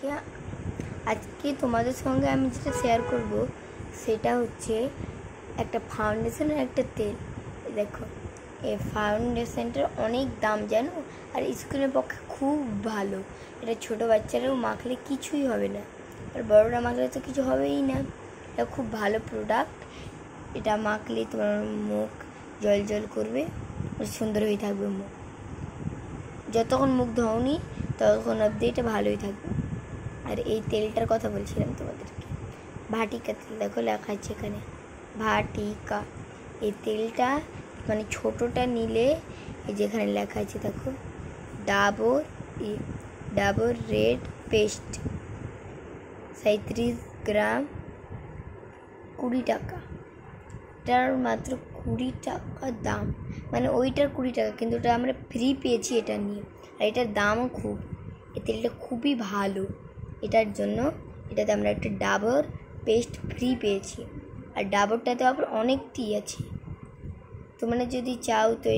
সবাইকে। আজকে তোমাদের সঙ্গে আমি যেটা শেয়ার করব সেটা হচ্ছে একটা ফাউন্ডেশন আর একটা তেল। দেখো, এই ফাউন্ডেশনটার অনেক দাম জানো, আর স্কিনের পক্ষে খুব ভালো। এটা ছোটো বাচ্চারাও মাখলে কিছুই হবে না, আর বড়রা মাখলে তো কিছু হবেই না। এটা খুব ভালো প্রোডাক্ট। এটা মাখলে তোমার মুখ জল জল করবে, সুন্দর হয়ে থাকবে মুখ। যতক্ষণ মুখ ধোওনি ততক্ষণ অবধি এটা ভালোই থাকবে। আর এই তেলটার কথা বলছিলাম তোমাদেরকে, ভাটিকা তেল। দেখো লেখা আছে এখানে ভাটিকা। এই তেলটা মানে ছোটোটা নিলে এই যেখানে লেখা আছে দেখো ডাবর রেড পেস্ট 37 গ্রাম 20 টাকা। এটার মাত্র 20 টাকা দাম, মানে ওইটার 20 টাকা, কিন্তু ওটা আমরা ফ্রি পেয়েছি এটা নিয়ে। আর এটার দামও খুব, এই তেলটা খুবই ভালো। এটার জন্য এটাতে আমরা একটা ডাবর পেস্ট ফ্রি পেয়েছি, আর ডাবরটাতে আবার অনেকটি আছে। তোমরা যদি চাও তো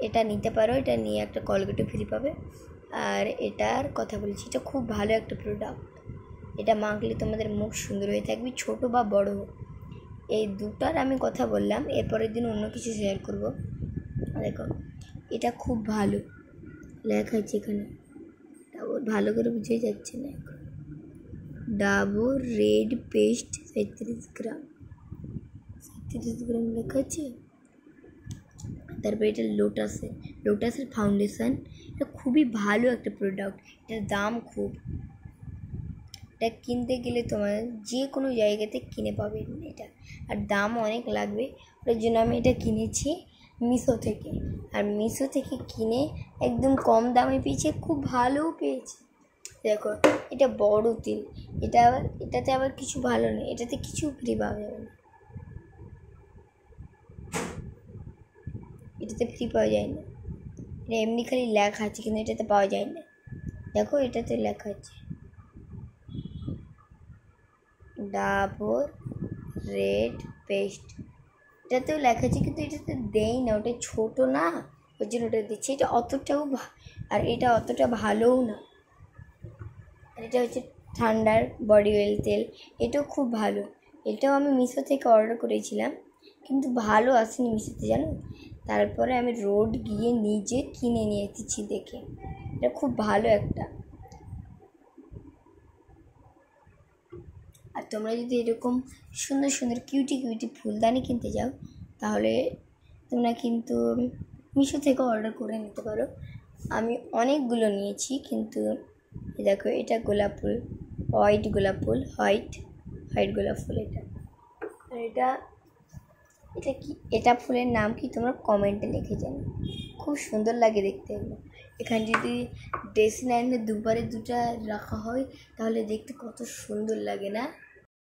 এটা নিতে পারো, এটা নিয়ে একটা কলগেটও ফ্রি পাবে। আর এটার কথা বলছি, এটা খুব ভালো একটা প্রোডাক্ট। এটা মাখলে তোমাদের মুখ সুন্দর হয়ে থাকবে, ছোটো বা বড়ো হোক। এই দুটার আমি কথা বললাম, এরপরের দিন অন্য কিছু শেয়ার করব। দেখো এটা খুব ভালো লেখা আছে এখানে, ভালো করে বুঝে যাচ্ছে না এখন। ডাবর রেড পেস্ট 37 গ্রাম লেখা আছে। তারপরে এটা লোটাসের ফাউন্ডেশন। এটা খুবই ভালো একটা প্রোডাক্ট, এটার দাম খুব। এটা কিনতে গেলে তোমার যে কোনো জায়গাতে কিনে পাবে এটা, আর দাম অনেক লাগবে। ওর জন্য আমি এটা কিনেছি মিশো থেকে, আর মিশো থেকে কিনে একদম কম দামে পেয়েছি, খুব ভালোও পেয়েছি। দেখো এটা বড় তেল, এটাতে আবার কিছু ভালো নেই, এটাতে কিছু ফ্রি পাওয়া যাবে না, এটাতে ফ্রি পাওয়া যায় না। এটা এমনি খালি লেখা আছে, কিন্তু এটাতে পাওয়া যায় না। দেখো এটাতে লেখা আছে ডাবর রেড পেস্ট, এটাতেও লেখা আছে, কিন্তু এটাতে দেয় না, ওটা ছোটো না, ওই জন্য ওটা দিচ্ছে। এটা অতটাও আর এটা অতটা ভালোও না। আর এটা হচ্ছে ঠান্ডার বডি অয়েল তেল, এটাও খুব ভালো। এটাও আমি মিশো থেকে অর্ডার করেছিলাম, কিন্তু ভালো আসেনি মিশোতে জানো। তারপরে আমি রোড গিয়ে নিজে কিনে নিয়ে এসেছি দেখে। এটা খুব ভালো একটা। আর তোমরা যদি এরকম সুন্দর সুন্দর কিউটি ফুলদানি কিনতে যাও, তাহলে তোমরা কিন্তু মিশো থেকে অর্ডার করে নিতে পারো। আমি অনেকগুলো নিয়েছি, কিন্তু দেখো এটা গোলাপ ফুল, হোয়াইট গোলাপ ফুল, হোয়াইট গোলাপ ফুল এটা। আর এটা কি, এটা ফুলের নাম কি তোমরা কমেন্টে লিখে জানো। খুব সুন্দর লাগে দেখতে এগুলো। এখানে যদি ড্রেসিং লাইনে দুপারে দুটা রাখা হয় তাহলে দেখতে কত সুন্দর লাগে না।